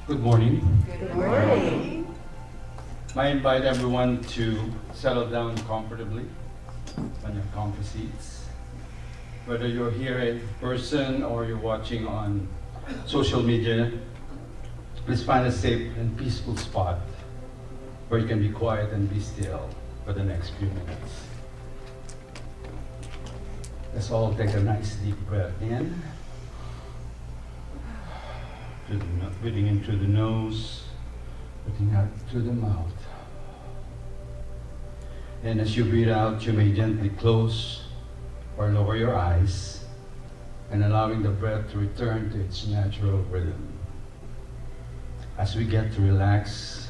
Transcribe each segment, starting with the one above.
Good morning. Good morning. I invite everyone to settle down comfortably on your comfy seats. Whether you're here in person or you're watching on social media, please find a safe and peaceful spot where you can be quiet and be still for the next few minutes. Let's all take a nice deep breath in. Breathing in through the nose, breathing out through the mouth. And as you breathe out, you may gently close or lower your eyes and allowing the breath to return to its natural rhythm. As we get to relax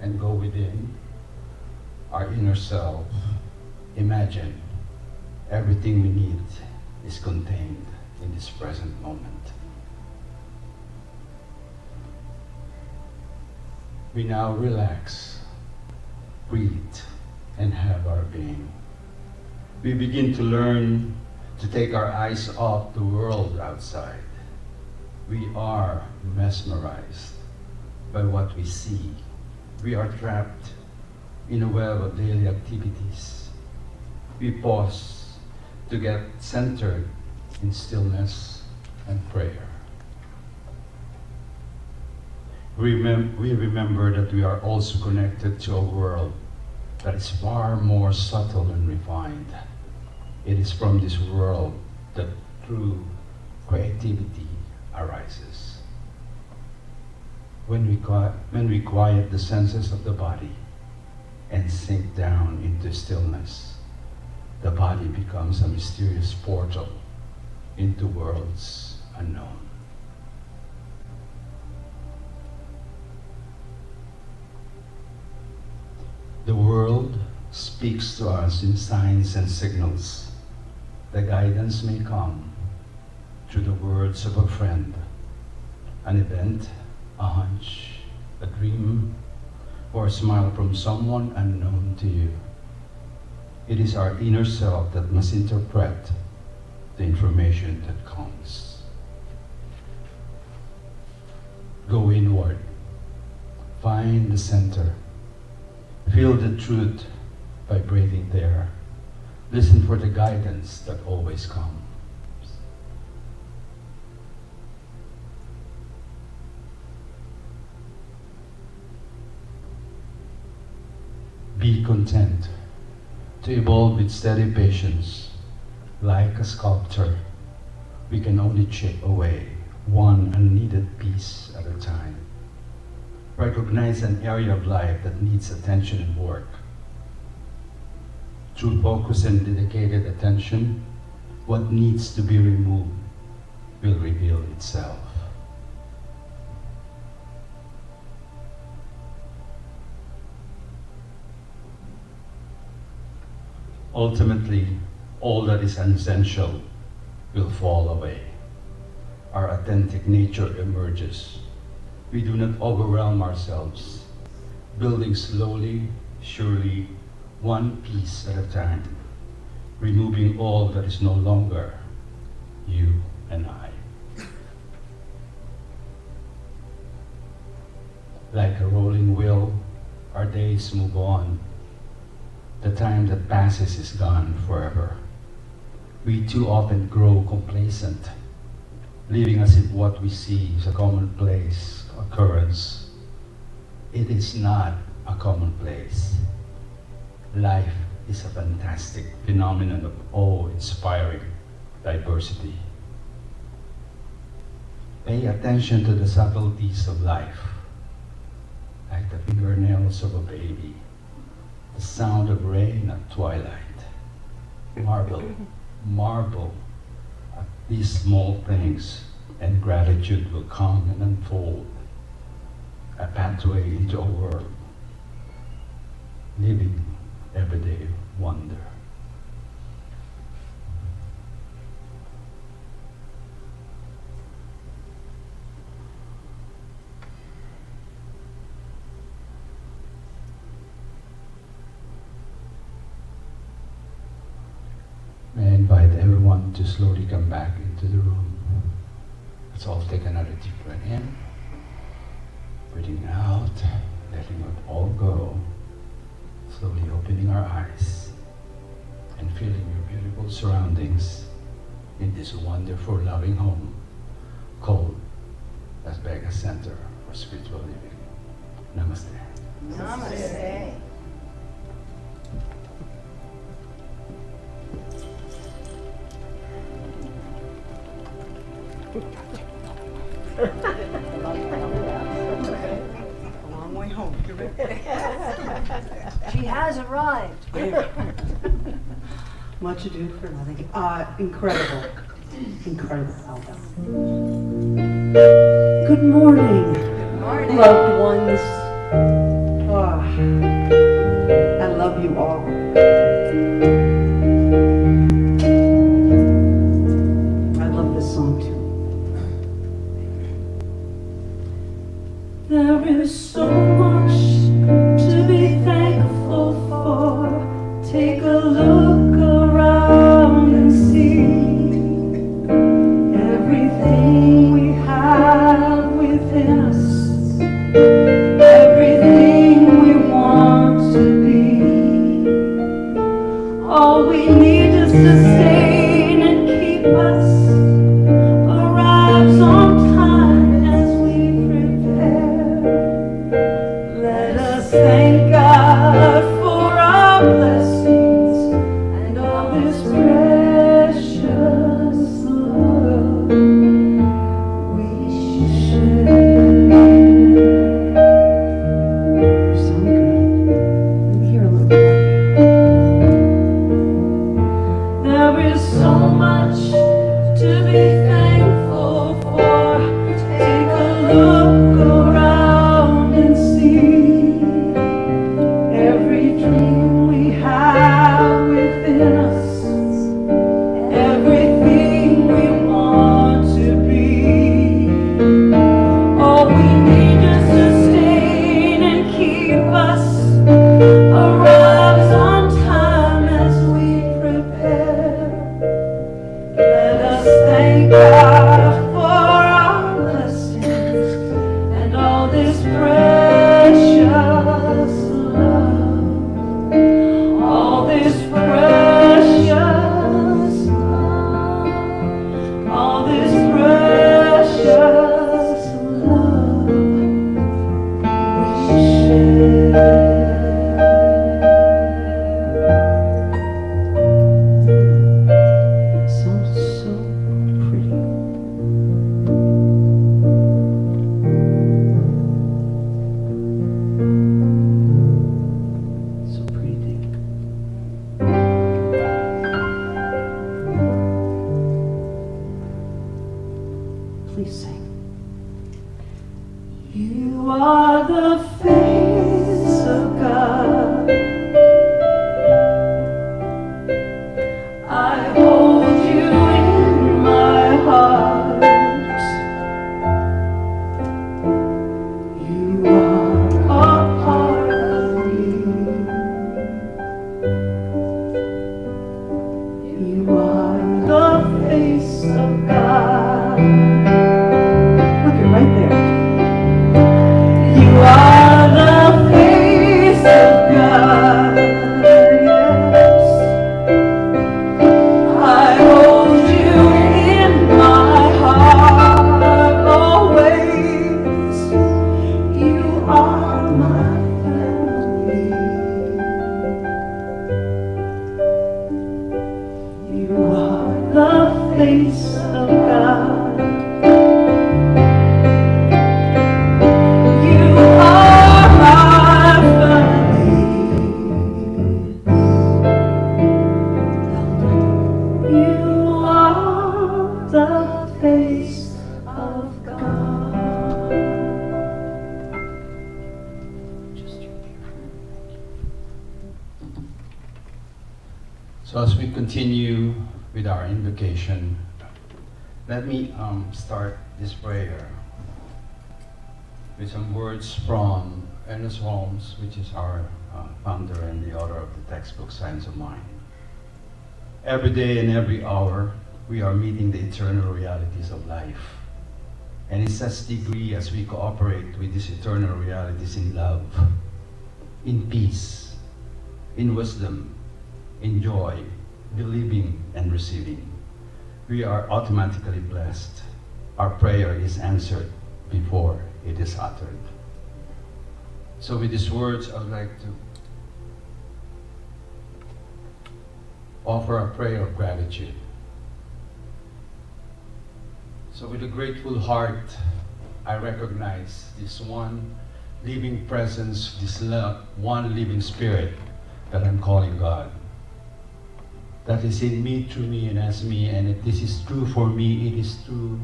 and go within our inner self, imagine everything we need is contained in this present moment. We now relax, breathe, and have our being. We begin to learn to take our eyes off the world outside. We are mesmerized by what we see. We are trapped in a web of daily activities. We pause to get centered in stillness and prayer. We remember that we are also connected to a world that is far more subtle and refined. It is from this world that true creativity arises. When we quiet the senses of the body and sink down into stillness, the body becomes a mysterious portal into worlds unknown. The world speaks to us in signs and signals. The guidance may come through the words of a friend, an event, a hunch, a dream, or a smile from someone unknown to you. It is our inner self that must interpret the information that comes. Go inward, find the center. Feel the truth vibrating there. Listen for the guidance that always comes. Be content to evolve with steady patience. Like a sculptor, we can only chip away one unneeded piece at a time. Recognize an area of life that needs attention and work. Through focus and dedicated attention, what needs to be removed will reveal itself. Ultimately, all that is unessential will fall away. our authentic nature emerges. We do not overwhelm ourselves, building slowly, surely, one piece at a time, removing all that is no longer you and I. Like a rolling wheel, our days move on. The time that passes is gone forever. We too often grow complacent, living as if what we see is a commonplace occurrence. It is not a commonplace. Life is a fantastic phenomenon of awe-inspiring diversity. Pay attention to the subtleties of life, like the fingernails of a baby, the sound of rain at twilight. Marvel at these small things, and gratitude will come and unfold a pathway into a world, living everyday wonder. May I invite everyone to slowly come back into the room. Let's all take another deep breath in, breathing out, letting it all go, slowly opening our eyes and feeling your beautiful surroundings in this wonderful, loving home called Las Vegas Center for Spiritual Living. Namaste. Namaste. A long way home. She has arrived. Much ado for nothing. Incredible. Incredible album. Good morning, Good morning. loved ones. I love you all. I love this song too. There is so much to be thankful for. Take a look around and see everything we have within us, everything we want to be. All we need to sustain and keep us arrives on time as we prepare. Let us thank God for our blessings and all His precious love we share. You sound good. Let me hear a little more. There face of God. You are my family. You are the face of God. So as we continue with our invocation, let me start this prayer with some words from Ernest Holmes, which is our founder and the author of the textbook Science of Mind. Every day and every hour, we are meeting the eternal realities of life. And in such degree as we cooperate with these eternal realities in love, in peace, in wisdom, in joy, believing and receiving, we are automatically blessed. Our prayer is answered before it is uttered. So with these words, I would like to offer a prayer of gratitude. So with a grateful heart, I recognize this one living presence, this one living spirit that I'm calling God. That is in me, through me, and as me, and if this is true for me, it is true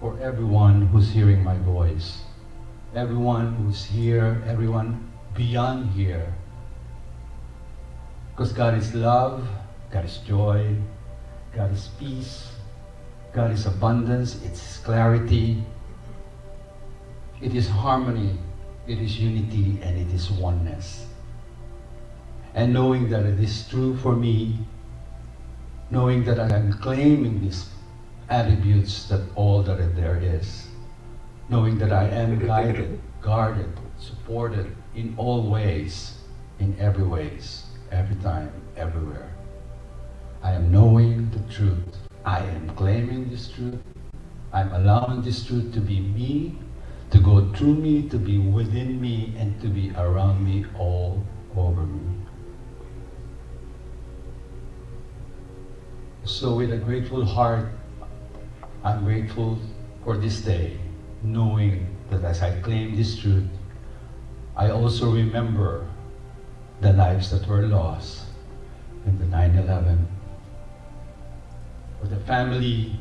for everyone who's hearing my voice. Everyone who's here, everyone beyond here. Because God is love, God is joy, God is peace, God is abundance, it's clarity, it is harmony, it is unity, and it is oneness. And knowing that it is true for me, knowing that I am claiming these attributes that all that there is, knowing that I am guided, guarded, supported in all ways, in every ways, every time, everywhere. I am knowing the truth. I am claiming this truth. I'm allowing this truth to be me, to go through me, to be within me, and to be around me, all over me. So with a grateful heart, I'm grateful for this day, knowing that as I claim this truth, I also remember the lives that were lost in the 9/11, for the family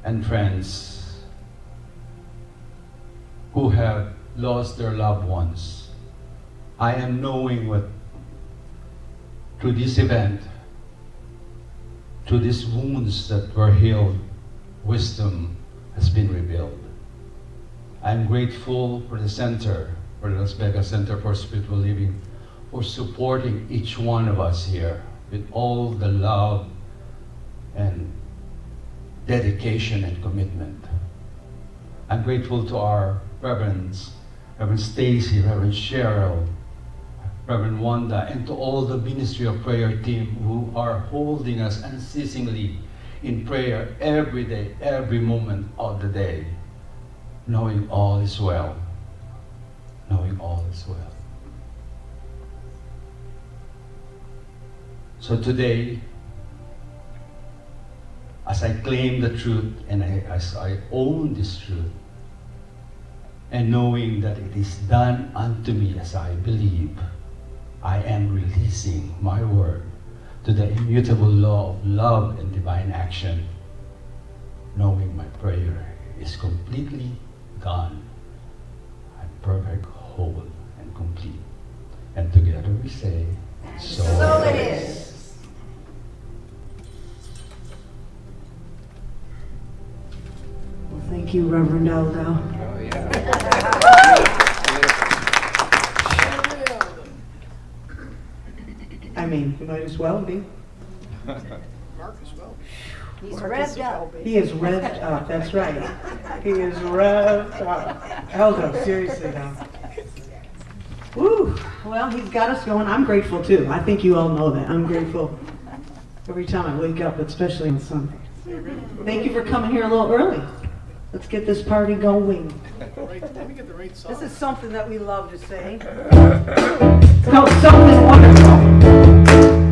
and friends who have lost their loved ones. I am knowing what, through this event, through these wounds that were healed, wisdom has been revealed. I'm grateful for the center, for the Las Vegas Center for Spiritual Living, for supporting each one of us here with all the love and dedication and commitment. I'm grateful to our reverends, Reverend Stacy, Reverend Cheryl, Reverend Wanda, and to all the Ministry of Prayer team who are holding us unceasingly in prayer every day, every moment of the day, knowing all is well, knowing all is well. So today, as I claim the truth and as I own this truth, and knowing that it is done unto me as I believe, I am releasing my word to the immutable law of love and divine action, knowing my prayer is completely done. I'm perfect, whole, and complete. And together we say, so it is. Well, thank you, Reverend Aldo. Oh, yeah. I mean, you might as well be. Mark as well. He's revved up. He is revved up, that's right. He is revved up. Aldo, seriously now. Woo! Well, he's got us going. I'm grateful too. I think you all know that. I'm grateful every time I wake up, especially on Sunday. Thank you for coming here a little early. Let's get this party going. Let me get the right song. This is something that we love to say. It's called Something Wonderful.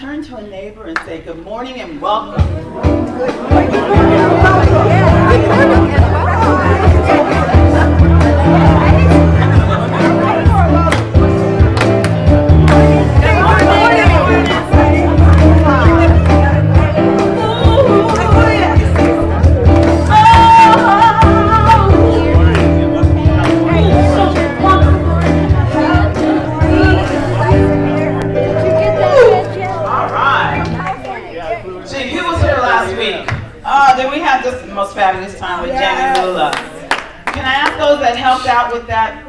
turn to a neighbor and say, good morning and welcome. Did we have just the most fabulous time with Jenny Lula? Can I ask those that helped out with that,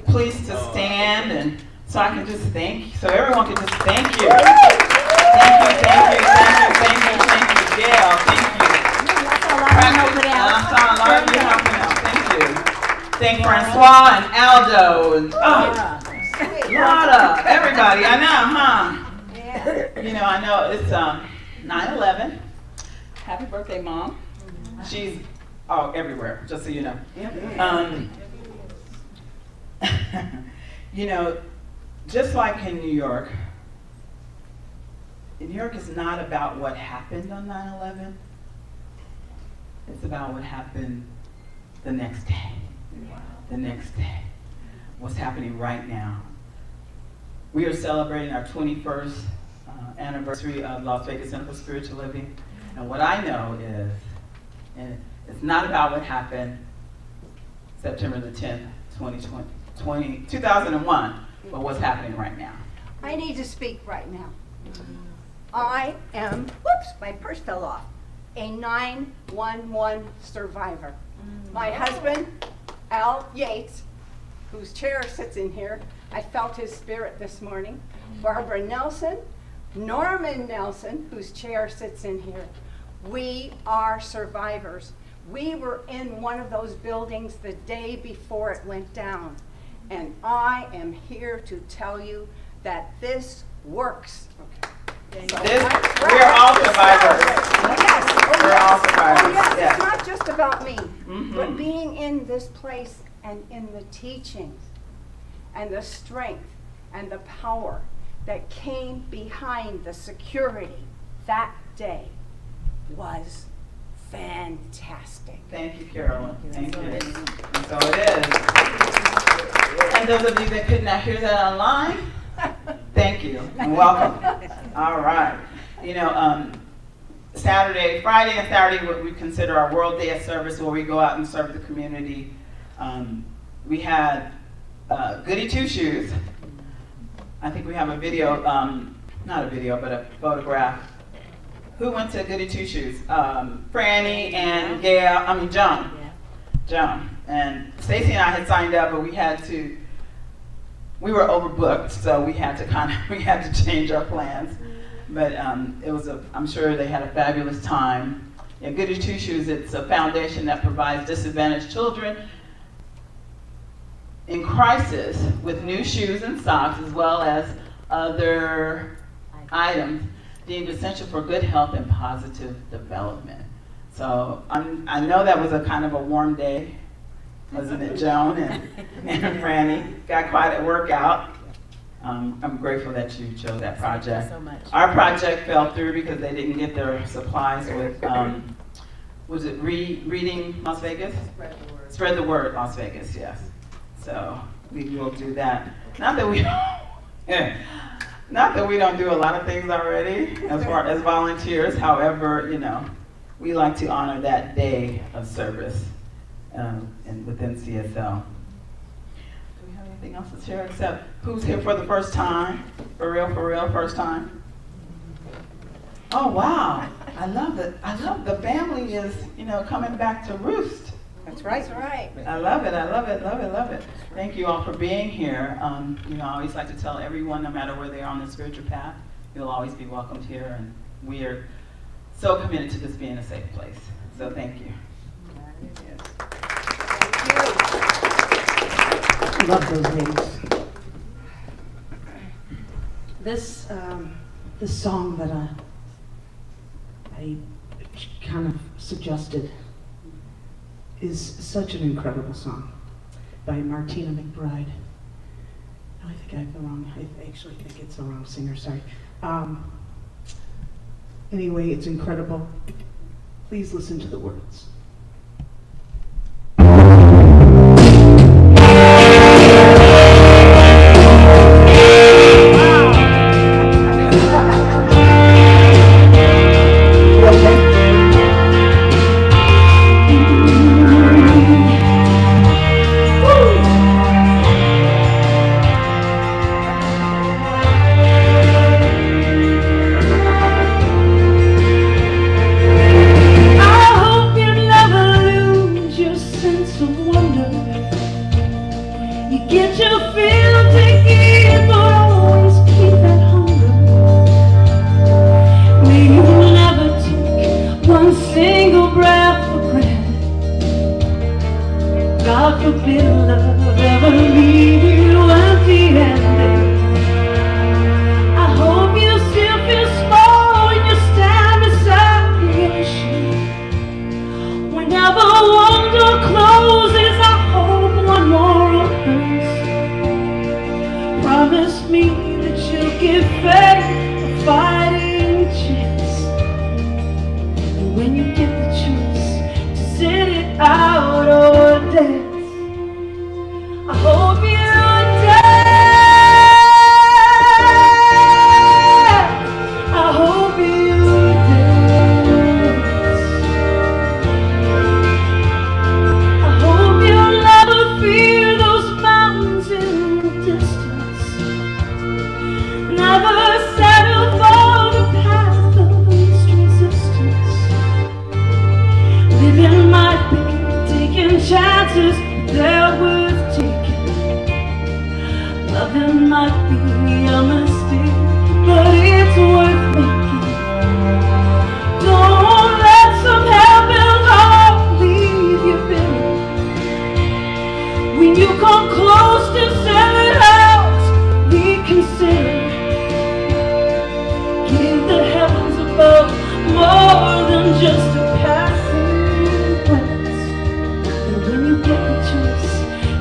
please to stand, and so I can just thank, so everyone can just thank you. Thank you, Gail, thank you. Thank you. Thank Francois and Aldo and Lotta, everybody. I know, huh? You know, I know it's 9/11. Happy birthday, Mom. She's everywhere, just so you know. You know, just like in New York is not about what happened on 9/11. It's about what happened the next day. The next day. What's happening right now. We are celebrating our 21st anniversary of Las Vegas Center for Spiritual Living. And what I know is, and it's not about what happened September the 10th, 2001, but what's happening right now. I need to speak right now. I am, whoops, my purse fell off, a 9/11 survivor. My husband, Al Yates, whose chair sits in here, I felt his spirit this morning. Barbara Nelson, Norman Nelson, whose chair sits in here. We are survivors. We were in one of those buildings the day before it went down. And I am here to tell you that this works. We're all survivors. Yes. We're all survivors. Yes. Yes. It's not just about me, Mm-hmm. but being in this place and in the teachings and the strength and the power that came behind the security that day was fantastic. Thank you, Carolyn. Thank you. And so it is. And those of you that could not hear that online, thank you and welcome. All right. You know, Friday and Saturday, what we consider our World Day of Service, where we go out and serve the community. We had Goody Two Shoes. I think we have a video, not a video, but a photograph. Who went to Goody Two Shoes? Franny and Gail, Joan. Joan. And Stacy and I had signed up, but we were overbooked, so we had to change our plans. But I'm sure they had a fabulous time. Yeah, Goody Two Shoes, it's a foundation that provides disadvantaged children in crisis with new shoes and socks, as well as other items deemed essential for good health and positive development. So I know that was a kind of a warm day, wasn't it, Joan and Franny? Got quite a workout. I'm grateful that you chose that project. Thank you so much. Our project fell through because they didn't get their supplies with, was it Reading Las Vegas? Spread the word. Spread the word, Las Vegas, yes. So we will do that. Not that we don't do a lot of things already as far as volunteers. However, you know, we like to honor that day of service and within CSL. Do we have anything else to share except who's here for the first time? For real, first time? Oh wow! I love it. I love the family is, you know, coming back to roost. That's right. That's right. I love it. Thank you all for being here. You know, I always like to tell everyone, no matter where they are on the spiritual path, you'll always be welcomed here, and we are so committed to this being a safe place. So thank you. Yes. I love those ladies. This song that I kind of suggested is such an incredible song by Martina Mcbride. No, I think I have the wrong, I actually think it's the wrong singer, sorry. Anyway, it's incredible. Please listen to the words. God forbid love ever leave you empty-handed. I hope you still feel small when you stand beside the ocean. Whenever one door closes, I hope one more opens. Promise me that you'll give faith a fighting chance. And when you get the choice to sit it out or dance, I hope you dance. I hope you dance. I hope you'll never fear those mountains in the distance. Never settle for the path of least resistance. Living might be taking chances, they're worth taking. Loving might be a mistake, but it's worth making. Don't let some heaven's heart leave you bitter. When you come close to selling out, reconsider. Give the heavens above more than just a passing glance. And when you get the choice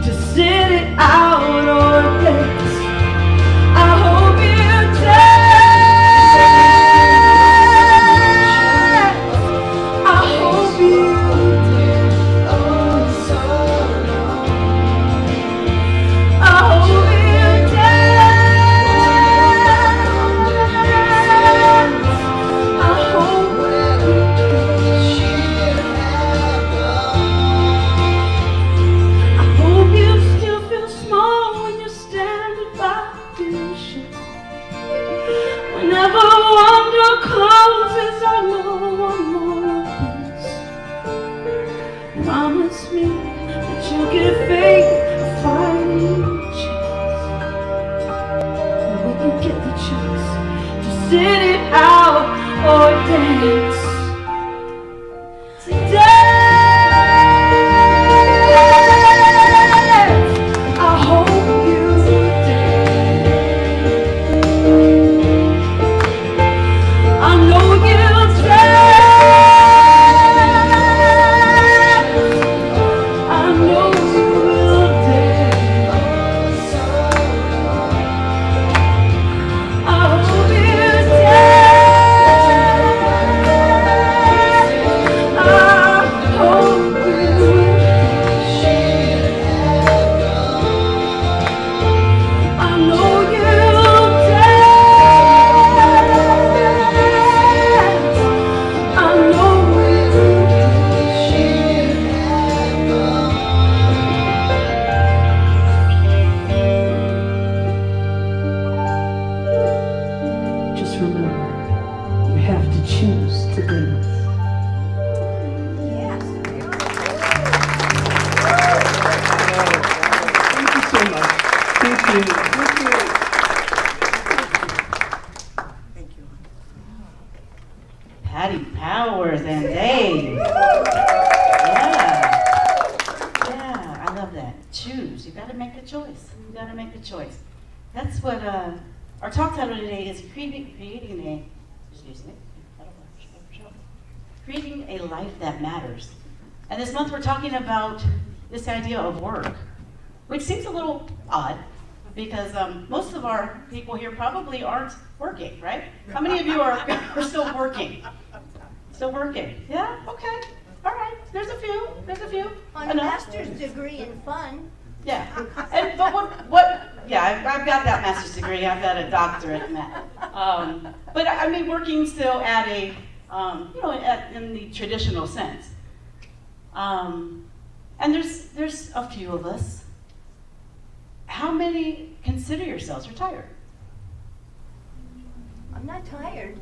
to sit it out or dance, I hope you dance. I hope you dance. I hope you dance. I hope I hope you still feel small when you're standing by the ocean. Whenever one door closes, I know one more opens. Promise me that you'll give faith a fighting chance. And when you get the chance to sit it out or dance, dance. I hope you dance. I know you'll dance. I know you will dance. I hope you dance. I hope you I know you'll dance. I know Just remember, you have to choose to dance. Yes. Thank you so much. Thank you. Thank you. Patty Powers and Dave. Yeah, I love that. Choose. You gotta make a choice. You gotta make a choice. That's what our talk title today is creating a life that matters. And this month we're talking about this idea of work, which seems a little odd, because most of our people here probably aren't working, right? How many of you are still working? Still working? Yeah? Okay. All right. There's a few. There's a few. On a master's degree in fun. Yeah. And but what? Yeah, I've got that master's degree. I've got a doctorate in that. But I mean, working still at a, in the traditional sense. And there's a few of us. How many consider yourselves retired? I'm not tired.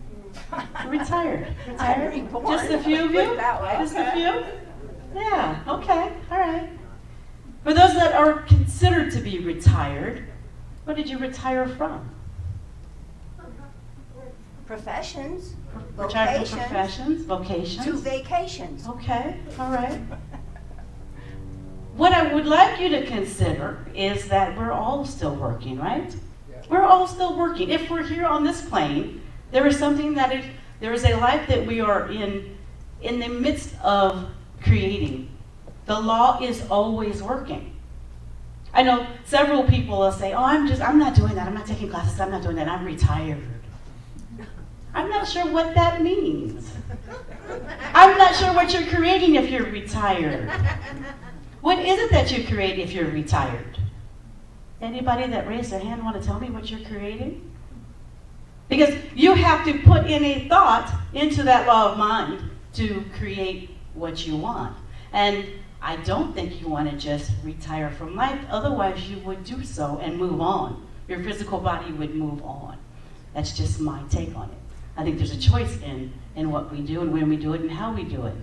Retired. I'm Retired. reborn. Just a few of Put you? it that way. Just a few? Yeah. Okay. All right. For those that are considered to be retired, what did you retire from? Professions, Retired from vocations, professions, vocations. to vacations. Okay, all right. What I would like you to consider is that we're all still working, right? We're all still working. If we're here on this plane, there is something there is a life that we are in the midst of creating. The law is always working. I know several people will say, oh, I'm not doing that. I'm not taking classes. I'm not doing that. I'm retired. I'm not sure what that means. I'm not sure what you're creating if you're retired. What is it that you create if you're retired? Anybody that raised their hand want to tell me what you're creating? Because you have to put in a thought into that law of mind to create what you want. And I don't think you want to just retire from life, otherwise you would do so and move on. Your physical body would move on. That's just my take on it. I think there's a choice in what we do and when we do it and how we do it.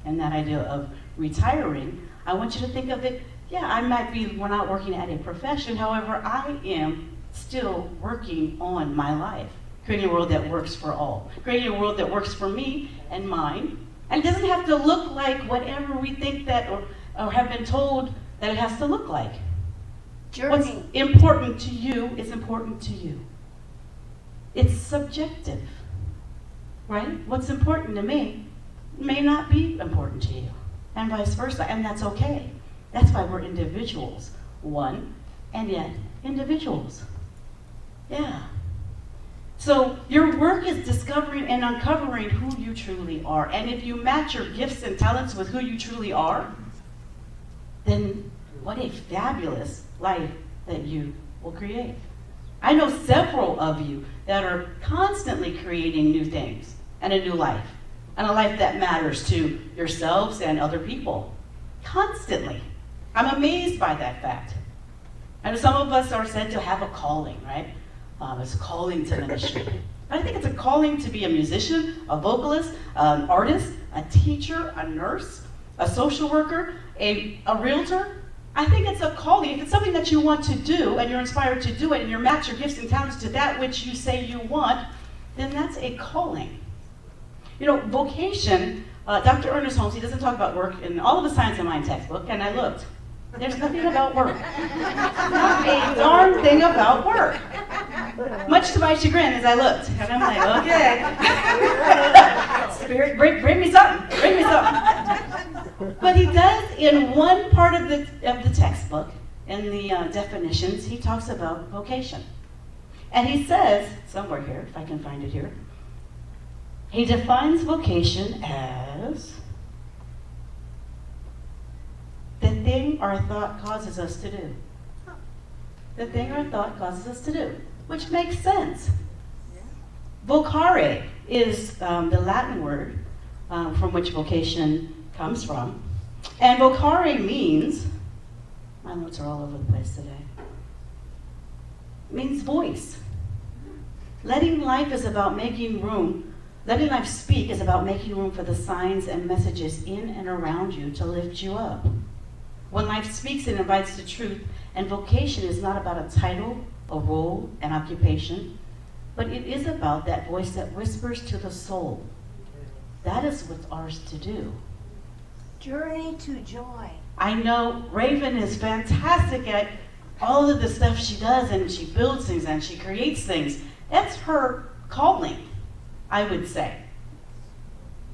And that idea of retiring, I want you to think of it, we're not working at a profession, however, I am still working on my life, creating a world that works for all, creating a world that works for me and mine. And it doesn't have to look like whatever we think that or have been told that it has to look like. What's Journey. important to you is important to you. It's subjective, right? What's important to me may not be important to you, and vice versa, and that's okay. That's why we're individuals, one, and yet individuals. Yeah. So your work is discovering and uncovering who you truly are. And if you match your gifts and talents with who you truly are, then what a fabulous life that you will create. I know several of you that are constantly creating new things and a new life, and a life that matters to yourselves and other people. Constantly. I'm amazed by that fact. I know some of us are said to have a calling, right? It's a calling to ministry. I think it's a calling to be a musician, a vocalist, an artist, a teacher, a nurse, a social worker, a realtor. I think it's a calling. If it's something that you want to do and you're inspired to do it and you match your gifts and talents to that which you say you want, then that's a calling. You know, vocation, Dr. Ernest Holmes, he doesn't talk about work in all of the Science of Mind textbook, and I looked. There's nothing about work. Not a darn thing about work. Much to my chagrin as I looked. And I'm like, okay. Spirit, bring me something. Bring me something. But he does, in one part of the textbook, in the definitions, he talks about vocation. And he says, somewhere here, if I can find it here, he defines vocation as the thing our thought causes us to do. The thing our thought causes us to do, which makes sense. Vocare is the Latin word from which vocation comes from. And vocare means, my notes are all over the place today, it means voice. Letting life is about making room, letting life speak is about making room for the signs and messages in and around you to lift you up. When life speaks, it invites the truth, and vocation is not about a title, a role, an occupation, but it is about that voice that whispers to the soul. That is what's ours to do. Journey to joy. I know Raven is fantastic at all of the stuff she does, and she builds things and she creates things. That's her calling, I would say.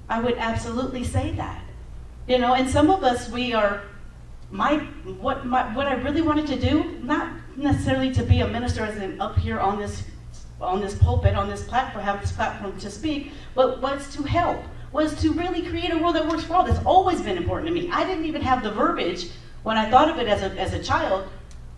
I would absolutely say that. You know, and some of us, we are, what I really wanted to do, not necessarily to be a minister as in up here on this pulpit, on this platform, have this platform to speak, but was to help, was to really create a world that works for all. That's always been important to me. I didn't even have the verbiage when I thought of it as a child,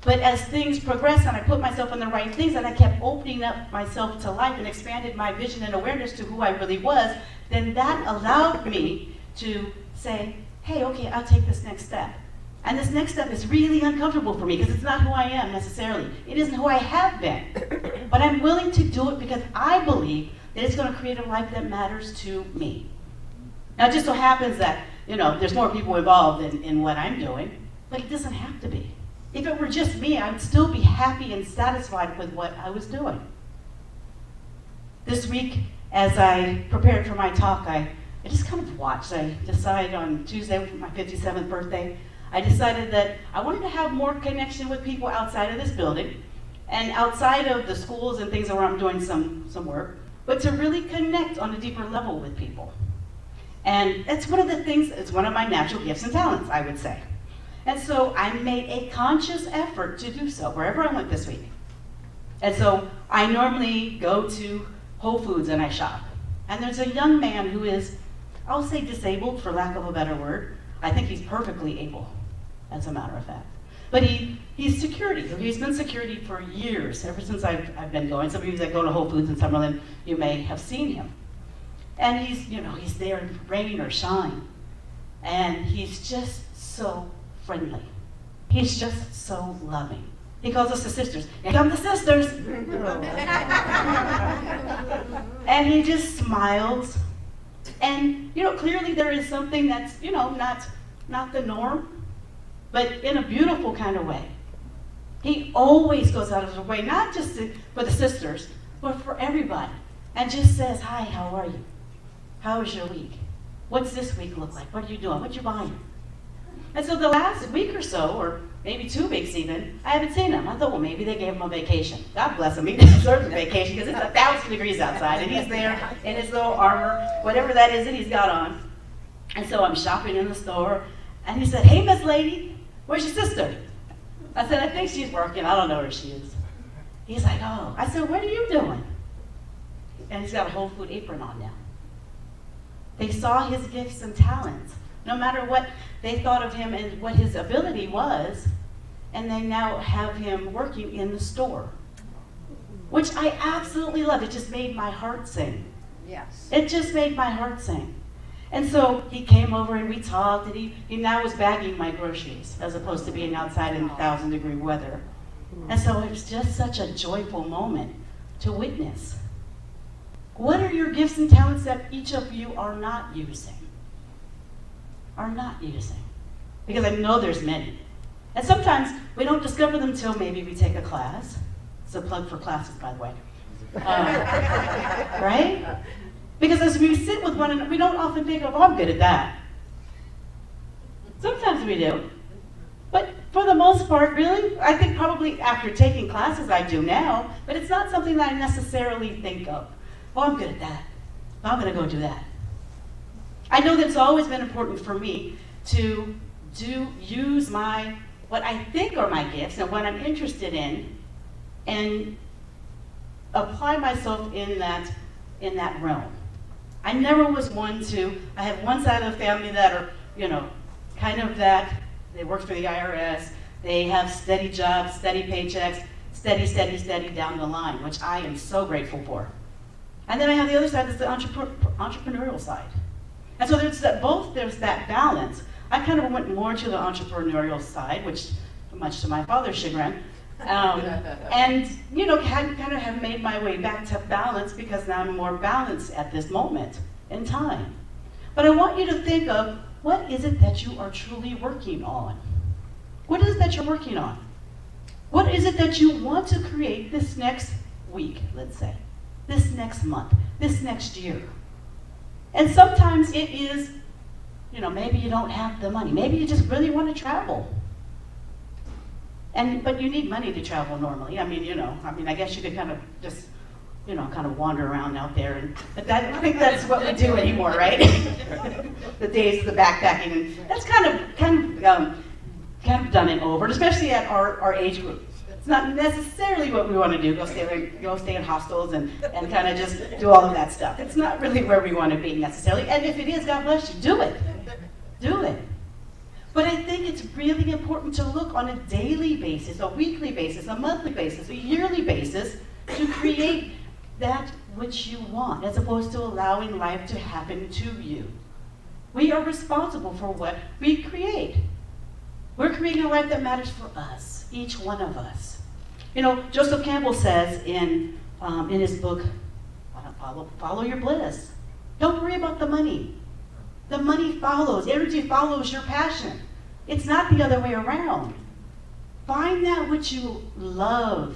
but as things progressed and I put myself in the right things and I kept opening up myself to life and expanded my vision and awareness to who I really was, then that allowed me to say, hey, okay, I'll take this next step. And this next step is really uncomfortable for me because it's not who I am necessarily. It isn't who I have been. But I'm willing to do it because I believe that it's going to create a life that matters to me. Now, it just so happens that, there's more people involved in what I'm doing, but it doesn't have to be. If it were just me, I would still be happy and satisfied with what I was doing. This week, as I prepared for my talk, I just kind of watched. I decided on Tuesday, my 57th birthday, I decided that I wanted to have more connection with people outside of this building and outside of the schools and things where I'm doing some work, but to really connect on a deeper level with people. And it's one of the things, it's one of my natural gifts and talents, I would say. And so I made a conscious effort to do so wherever I went this week. And so I normally go to Whole Foods and I shop. And there's a young man who is, I'll say disabled for lack of a better word. I think he's perfectly able, as a matter of fact. But he's security. He's been security for years, ever since I've been going. Some of you that go to Whole Foods in Summerlin, you may have seen him. And he's there in rain or shine. And he's just so friendly. He's just so loving. He calls us the sisters. Here come the sisters. And he just smiles. And, clearly there is something that's, not the norm, but in a beautiful kind of way. He always goes out of his way, not just for the sisters, but for everybody. And just says, hi, how are you? How was your week? What's this week look like? What are you doing? What you buying? And so the last week or so, or maybe 2 weeks even, I haven't seen him. I thought, well, maybe they gave him a vacation. God bless him. He deserves a vacation because it's 1,000 degrees outside, and he's there in his little armor, whatever that is that he's got on. And so I'm shopping in the store, and he said, hey, Miss Lady, where's your sister? I said, I think she's working. I don't know where she is. He's like, oh. I said, what are you doing? And he's got a Whole Food apron on now. They saw his gifts and talents, no matter what they thought of him and what his ability was, and they now have him working in the store, which I absolutely love. It just made my heart sing. Yes. It just made my heart sing. And so he came over and we talked, and he now was bagging my groceries as opposed to being outside in 1,000-degree weather. And so it was just such a joyful moment to witness. What are your gifts and talents that each of you are not using? Because I know there's many. And sometimes we don't discover them till maybe we take a class. It's a plug for classes, by the way. Right? Because as we sit with one another, we don't often think of, oh, I'm good at that. Sometimes we do. But for the most part, really, I think probably after taking classes I do now, but it's not something that I necessarily think of. Oh, I'm good at that. I'm going to go do that. I know that it's always been important for me to use what I think are my gifts and what I'm interested in, and apply myself in that realm. I never was one I have one side of the family that are, kind of that, they work for the IRS, they have steady jobs, steady paychecks, steady down the line, which I am so grateful for. And then I have the other side that's the entrepreneurial side. And so there's that balance. I kind of went more to the entrepreneurial side, which much to my father's chagrin. And, kind of have made my way back to balance because now I'm more balanced at this moment in time. But I want you to think of, what is it that you are truly working on? What is it that you're working on? What is it that you want to create this next week, let's say, this next month, this next year? And sometimes it is, maybe you don't have the money. Maybe you just really want to travel. But you need money to travel normally. I guess you could kind of just, kind of wander around out there. But I don't think that's what we do anymore, right? The days of the backpacking. And that's kind of done and over, especially at our age group. It's not necessarily what we want to do. Go stay in hostels and kind of just do all of that stuff. It's not really where we want to be necessarily. And if it is, God bless you, do it. Do it. But I think it's really important to look on a daily basis, a weekly basis, a monthly basis, a yearly basis to create that which you want, as opposed to allowing life to happen to you. We are responsible for what we create. We're creating a life that matters for us, each one of us. You know, Joseph Campbell says in his book, Follow Your Bliss. Don't worry about the money. The money follows, energy follows your passion. It's not the other way around. Find that which you love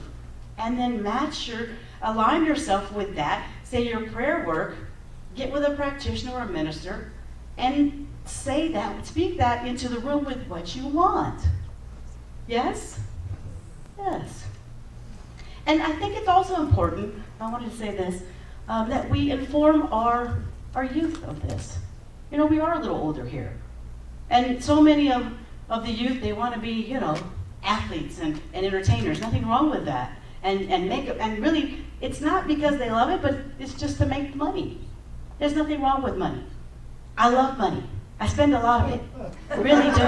and then align yourself with that. Say your prayer work, get with a practitioner or a minister, and say that, speak that into the room with what you want. Yes? Yes. And I think it's also important, I wanted to say this, that we inform our youth of this. You know, we are a little older here. And so many of the youth, they want to be, athletes and entertainers. Nothing wrong with that. And makeup. And really, it's not because they love it, but it's just to make money. There's nothing wrong with money. I love money. I spend a lot of it. I really do.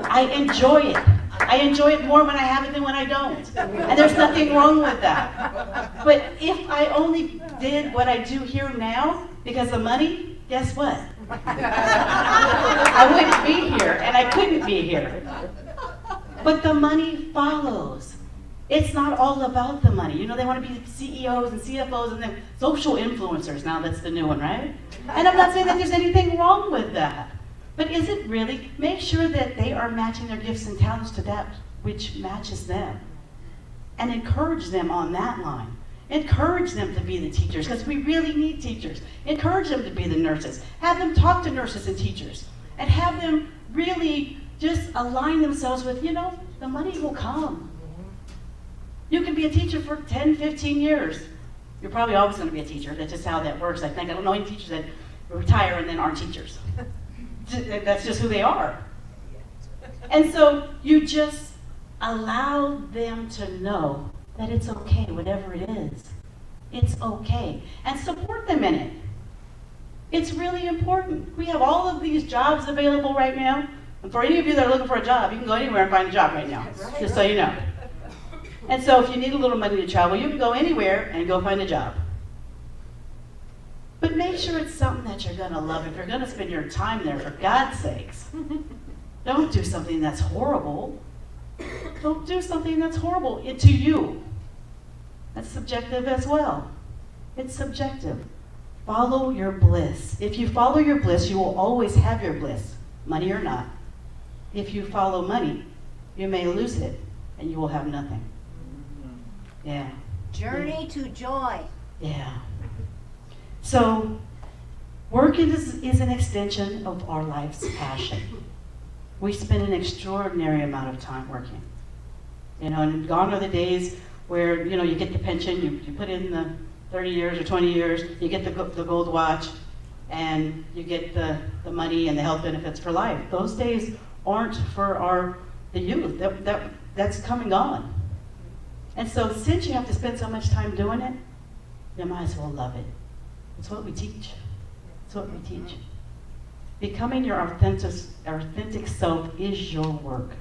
I enjoy it. I enjoy it more when I have it than when I don't. And there's nothing wrong with that. But if I only did what I do here now because of money, guess what? I wouldn't be here, and I couldn't be here. But the money follows. It's not all about the money. You know, they want to be CEOs and CFOs and then social influencers. Now that's the new one, right? And I'm not saying that there's anything wrong with that. But is it really? Make sure that they are matching their gifts and talents to that which matches them. And encourage them on that line. Encourage them to be the teachers, because we really need teachers. Encourage them to be the nurses. Have them talk to nurses and teachers. And have them really just align themselves with, the money will come. You can be a teacher for 10, 15 years. You're probably always going to be a teacher. That's just how that works. I don't know any teachers that retire and then aren't teachers. That's just who they are. And so you just allow them to know that it's okay, whatever it is. It's okay. And support them in it. It's really important. We have all of these jobs available right now. And for any of you that are looking for a job, you can go anywhere and find a job right now, just so you know. And so if you need a little money to travel, you can go anywhere and go find a job. But make sure it's something that you're going to love. If you're going to spend your time there, for God's sakes, don't do something that's horrible. Don't do something that's horrible to you. That's subjective as well. It's subjective. Follow your bliss. If you follow your bliss, you will always have your bliss, money or not. If you follow money, you may lose it, and you will have nothing. Yeah. Journey to joy. Yeah. So, work is an extension of our life's passion. We spend an extraordinary amount of time working. And gone are the days where, you get the pension, you put in the 30 years or 20 years, you get the gold watch, and you get the money and the health benefits for life. Those days aren't for the youth. That's coming on. And so since you have to spend so much time doing it, you might as well love it. It's what we teach. It's what we teach. Becoming your authentic self is your work.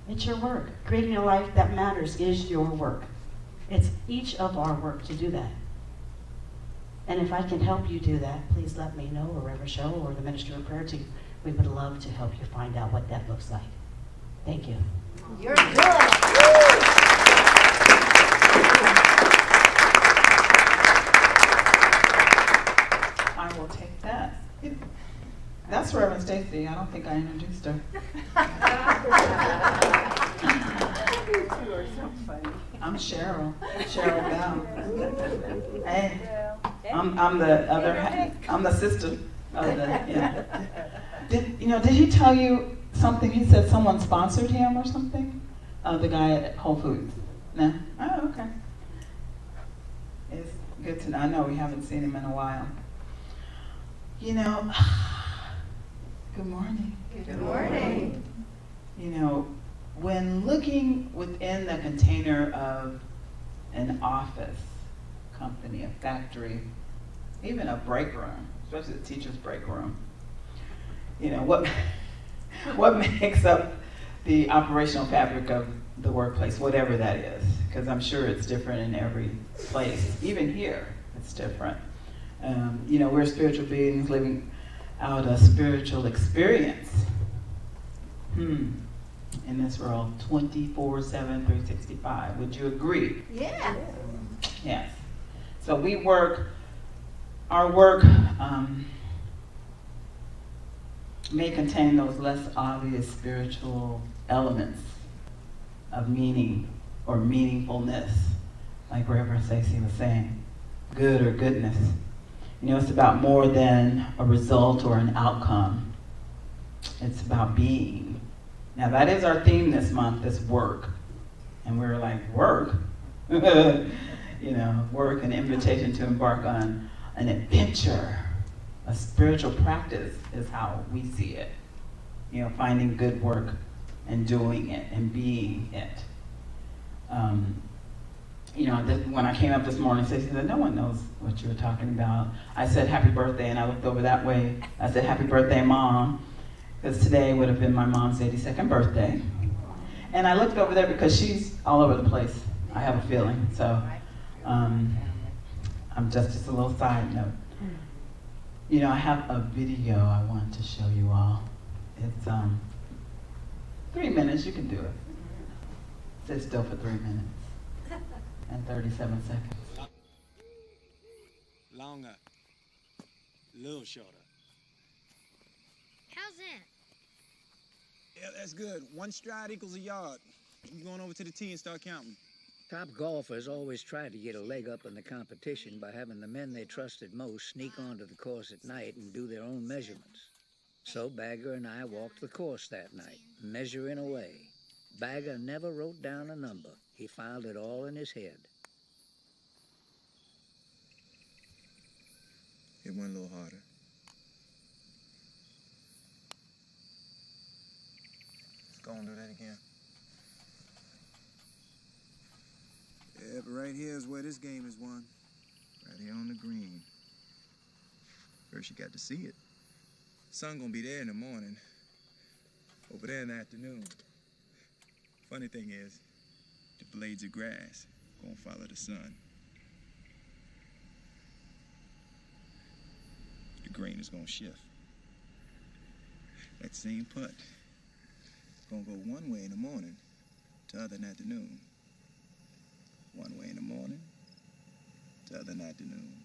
It's your work. Creating a life that matters is your work. It's each of our work to do that. And if I can help you do that, please let me know, or Reverend Show, or the Ministry of Prayer team. We would love to help you find out what that looks like. Thank you. You're good. I will take that. That's Reverend Stacy. I don't think I introduced her. You are so funny. I'm Cheryl Bell. Hey, I'm the other. I'm the sister of the. Yeah. Did he tell you something? He said someone sponsored him or something. The guy at Whole Foods. No. Oh, okay. It's good to know. I know we haven't seen him in a while. Good morning. Good morning. when looking within the container of an office, company, a factory, even a break room, especially the teacher's break room, you know, what makes up the operational fabric of the workplace, whatever that is, because I'm sure it's different in every place. Even here, it's different. You know, we're spiritual beings living out a spiritual experience in this world 24/7, 365. Would you agree? Yeah. Yes. So we work, our work may contain those less obvious spiritual elements of meaning or meaningfulness, like Reverend Stacey was saying, good or goodness. You know, it's about more than a result or an outcome. It's about being. Now that is our theme this month, is work. And we're like, work? You know, work, an invitation to embark on an adventure. A spiritual practice is how we see it. You know, finding good work and doing it and being it. You know, when I came up this morning, Stacey said, no one knows what you were talking about. I said, happy birthday, and I looked over that way. I said, happy birthday, Mom, because today would have been my mom's 82nd birthday. And I looked over there because she's all over the place, I have a feeling. So I'm just a little side note. You know, I have a video I want to show you all. It's 3 minutes, you can do it. Sit still for 3 minutes and 37 seconds. Longer. A little shorter. How's that? Yeah, that's good. One stride equals a yard. You going over to the tee and start counting. Top golfers always try to get a leg up in the competition by having the men they trusted most sneak onto the course at night and do their own measurements. So Bagger and I walked the course that night, measuring away. Bagger never wrote down a number. He filed it all in his head. Hit one a little harder. Let's go and do that again. Yeah, but right here is where this game is won. Right here on the green. First you got to see it. Sun gonna be there in the morning. Over there in the afternoon. Funny thing is, the blades of grass gonna follow the sun. The grain is gonna shift. That same putt gonna go one way in the morning, to other in the afternoon. One way in the morning, to other in the afternoon.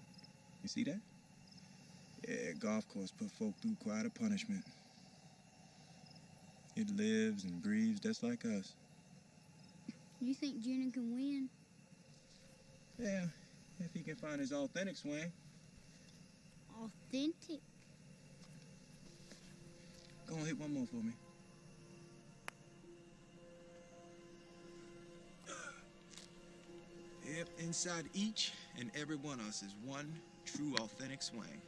You see that? Yeah, golf course put folk through quite a punishment. It lives and breathes just like us. You think Junior can win? Yeah, if he can find his authentic swing. Authentic? Go on, hit one more for me. Yep, inside each and every one of us is one true authentic swing.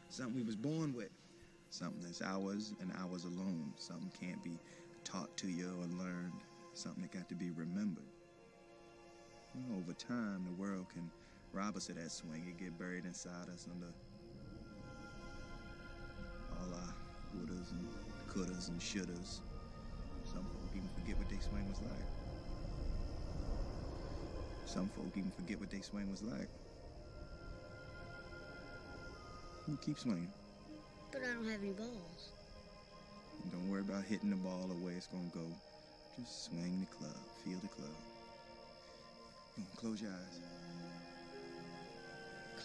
Something we was born with. Something that's ours and ours alone. Something can't be taught to you or learned. Something that got to be remembered. You know, over time, the world can rob us of that swing. It get buried inside us under all our wouldas and couldas and shouldas. Some folk even forget what their swing was like. Some folk even forget what their swing was like. You keep swinging. But I don't have any balls. And don't worry about hitting the ball the way it's gonna go. Just swing the club, feel the club. Close your eyes.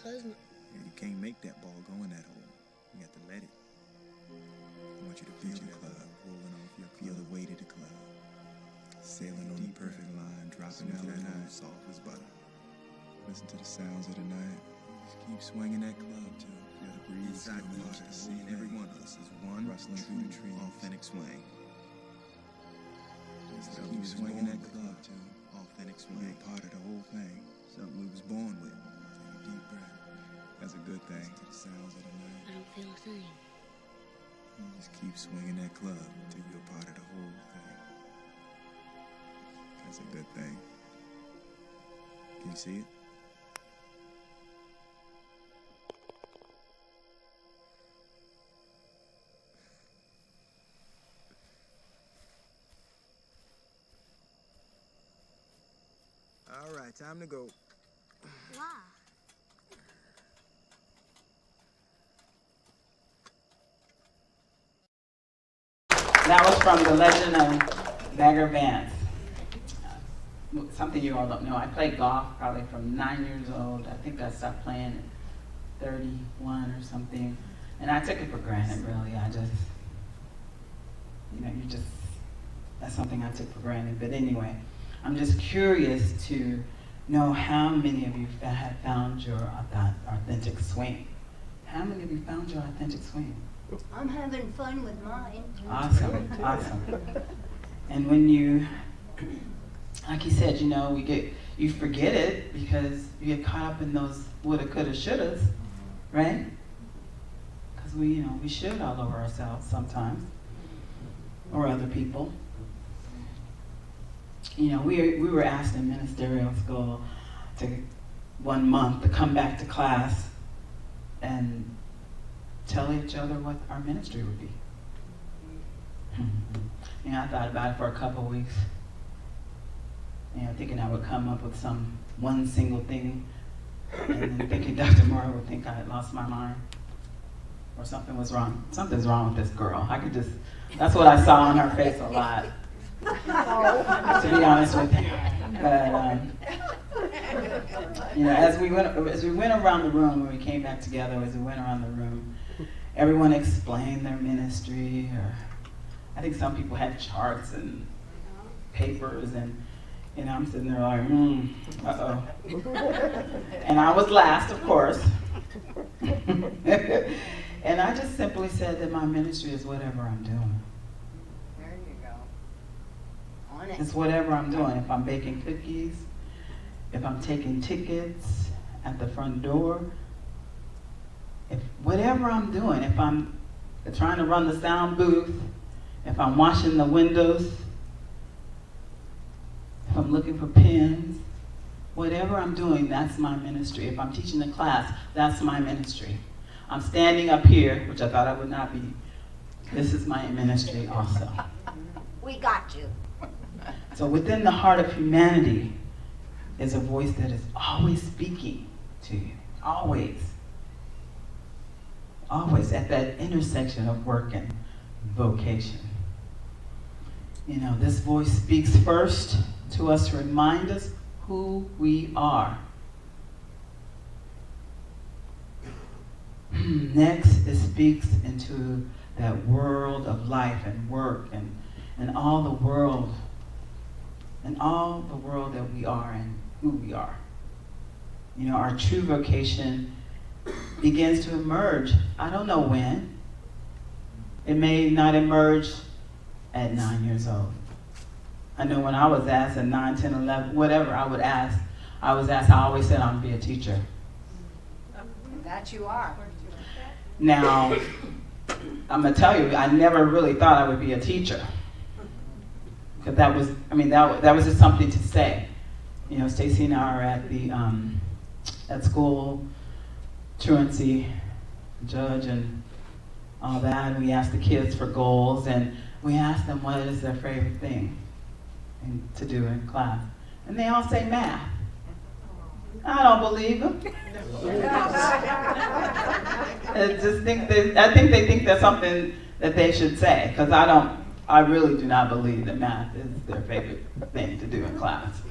Close my... Yeah, you can't make that ball go in that hole. You have to let it. I want you to feel the club rolling off your club. Feel the weight of the club. Sailing on the perfect line, dropping into that night, soft as butter. Listen to the sounds of the night. Just keep swinging that club till feel the breeze inside each and every one of us is one rustling through the trees, authentic swing. Just keep swinging that club till authentic swing. You're part of the whole thing. Something we was born with. Take a deep breath. That's a good thing. Listen to the sounds of the night. I don't feel a thing. Just keep swinging that club till you're part of the whole thing. That's a good thing. Can you see it? All right, time to go. Why? That was from The Legend of Bagger Vance. Something you all don't know. I played golf probably from 9 years old. I think I stopped playing at 31 or something. And I took it for granted, really. I just, that's something I took for granted. But anyway, I'm just curious to know how many of you have found your authentic swing. How many of you found your authentic swing? I'm having fun with mine. Awesome, awesome. And when you, like you said, you forget it because you get caught up in those woulda, coulda, shouldas, right? Because we should all over ourselves sometimes, or other people. We were asked in ministerial school to 1 month to come back to class and tell each other what our ministry would be. I thought about it for a couple of weeks, thinking I would come up with one single thing, and then thinking Dr. Moore would think I had lost my mind or something was wrong. Something's wrong with this girl. That's what I saw on her face a lot, to be honest with you. But, as we went around the room, when we came back together, as we went around the room, everyone explained their ministry, or I think some people had charts and papers, and I'm sitting there like, uh-oh. And I was last, of course. And I just simply said that my ministry is whatever I'm doing. There you go. On it. It's whatever I'm doing. If I'm baking cookies, if I'm taking tickets at the front door, whatever I'm doing, if I'm trying to run the sound booth, if I'm washing the windows, if I'm looking for pens, whatever I'm doing, that's my ministry. If I'm teaching a class, that's my ministry. I'm standing up here, which I thought I would not be. This is my ministry also. We got you. So within the heart of humanity is a voice that is always speaking to you, always. Always at that intersection of work and vocation. This voice speaks first to us to remind us who we are. Next, it speaks into that world of life and work and all the world that we are and who we are. Our true vocation begins to emerge. I don't know when. It may not emerge at 9 years old. I know when I was asked at 9, 10, 11, whatever I was asked, I always said I'm going to be a teacher. That you are. Now, I'm going to tell you, I never really thought I would be a teacher. Because that was just something to say. Stacy and I are at school, truancy, judge, and all that. And we asked the kids for goals, and we asked them what is their favorite thing to do in class. And they all say math. I don't believe them. I think they think that's something that they should say, because I really do not believe that math is their favorite thing to do in class.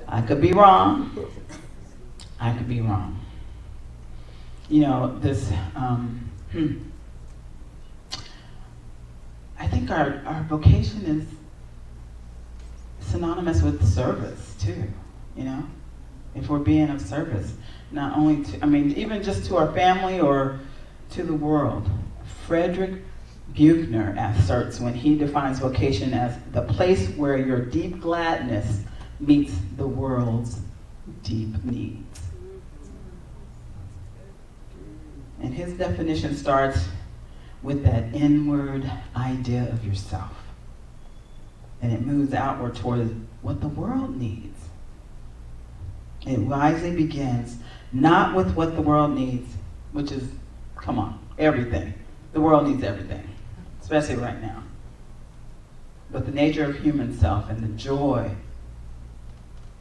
I could be wrong. I think our vocation is synonymous with service too, if we're being of service, not only even just to our family or to the world. Frederick Buechner asserts when he defines vocation as the place where your deep gladness meets the world's deep needs. And his definition starts with that inward idea of yourself. and it moves outward toward what the world needs. It wisely begins not with what the world needs, which is, come on, everything. The world needs everything, especially right now. But the nature of human self and the joy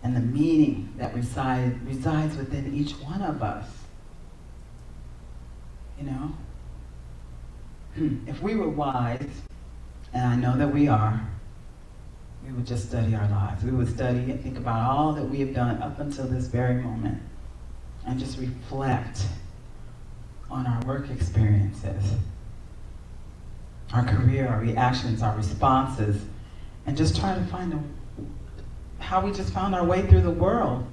and the meaning that resides within each one of us. You know? If we were wise, and I know that we are, we would just study our lives. We would study and think about all that we have done up until this very moment and just reflect on our work experiences, our career, our reactions, our responses, and just try to find how we just found our way through the world.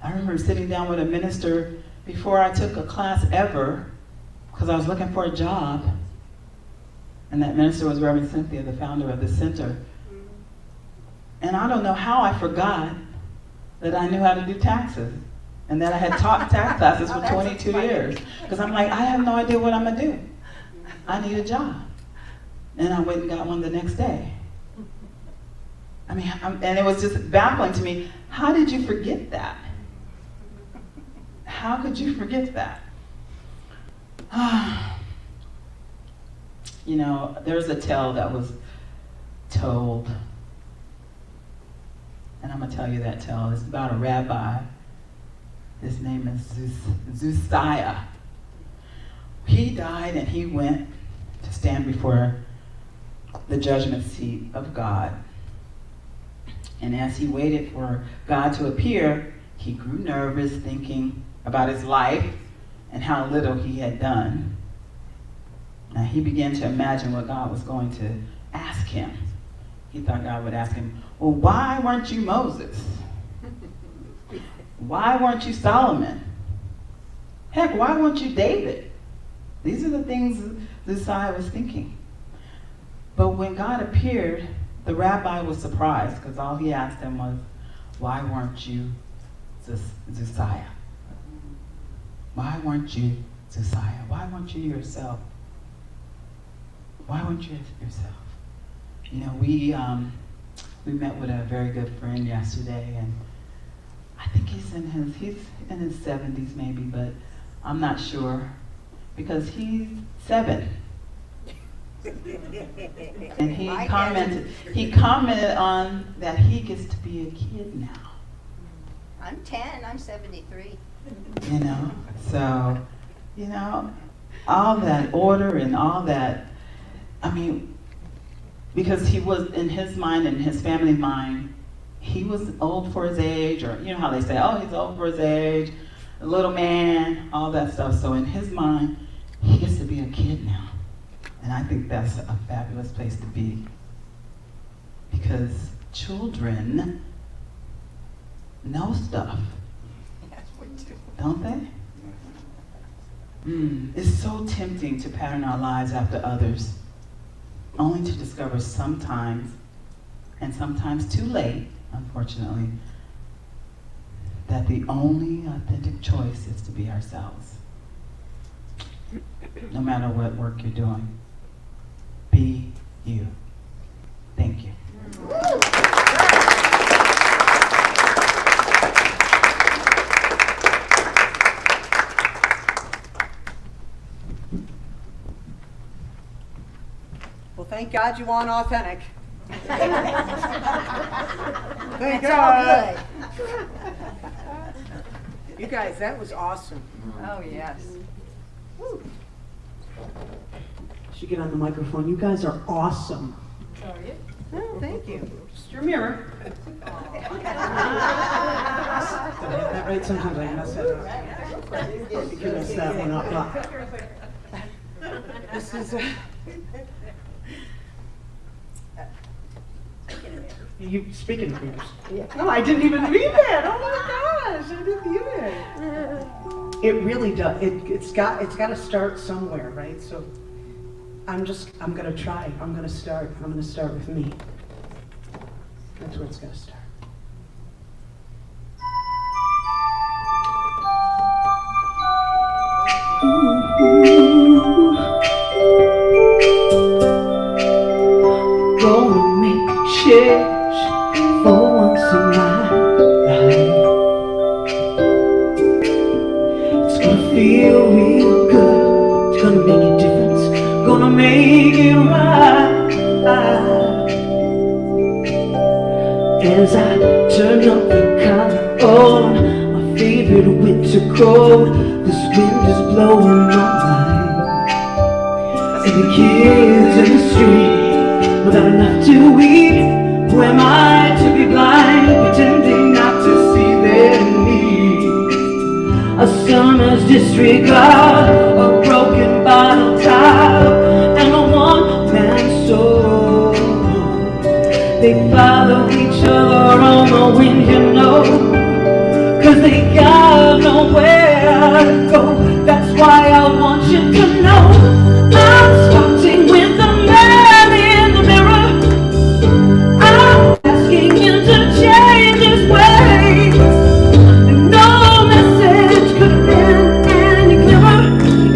I remember sitting down with a minister before I took a class ever because I was looking for a job. And that minister was Reverend Cynthia, the founder of the center. And I don't know how I forgot that I knew how to do taxes and that I had taught tax classes for 22 years. Because I'm like, I have no idea what I'm going to do. I need a job. And I went and got one the next day. I mean, and it was just baffling to me. How did you forget that? How could you forget that? You know, there's a tale that was told, and I'm going to tell you that tale. It's about a rabbi. His name is Zusiah. He died and he went to stand before the judgment seat of God. And as he waited for God to appear, he grew nervous, thinking about his life and how little he had done. Now he began to imagine what God was going to ask him. He thought God would ask him, well, why weren't you Moses? Why weren't you Solomon? Heck, why weren't you David? These are the things Zusiah was thinking. But when God appeared, the rabbi was surprised because all he asked him was, why weren't you Zusiah? Why weren't you Zusiah? Why weren't you yourself? Why weren't you yourself? You know, we met with a very good friend yesterday, and I think he's in his 70s maybe, but I'm not sure because he's 7. And he commented on that he gets to be a kid now. I'm 10, I'm 73. You know, so, you know, all that order and all that, I mean, because he was, in his mind and his family mind, he was old for his age, or you know how they say, oh, he's old for his age, a little man, all that stuff. So in his mind, he gets to be a kid now. And I think that's a fabulous place to be. Because children know stuff. Yes, we do. Don't they? It's so tempting to pattern our lives after others, only to discover sometimes, and sometimes too late, unfortunately, that the only authentic choice is to be ourselves. No matter what work you're doing, be you. Thank you. Well, thank God you aren't authentic. Thank That's God. all good. You guys, that was awesome. Oh, yes. Should get on the microphone. You guys are awesome. Are you? Oh, thank you. Just your mirror. Did I have that right? Sometimes I mess that up. You can mess that one up. This is you speaking of mirrors. Yeah. No, I didn't even mean that. Oh my gosh, I didn't mean it. It really does. It's got to start somewhere, right? So I'm gonna try. I'm gonna start with me. That's where it's gonna start. Gonna make feel real good. It's gonna make a difference, gonna make it right. As I turn up the collar on my favorite winter coat, this wind is blowing my mind. And the kids in the street without enough to eat. Who am I to be blind, pretending not to see their needs? A summer's disregard, a broken bottle top, and a one-man soul. They follow each other on the wind, you know, 'cause they got nowhere to go. That's why I want you to know I'm starting with the man in the mirror. I'm asking him to change his ways. And no message could have been any clearer.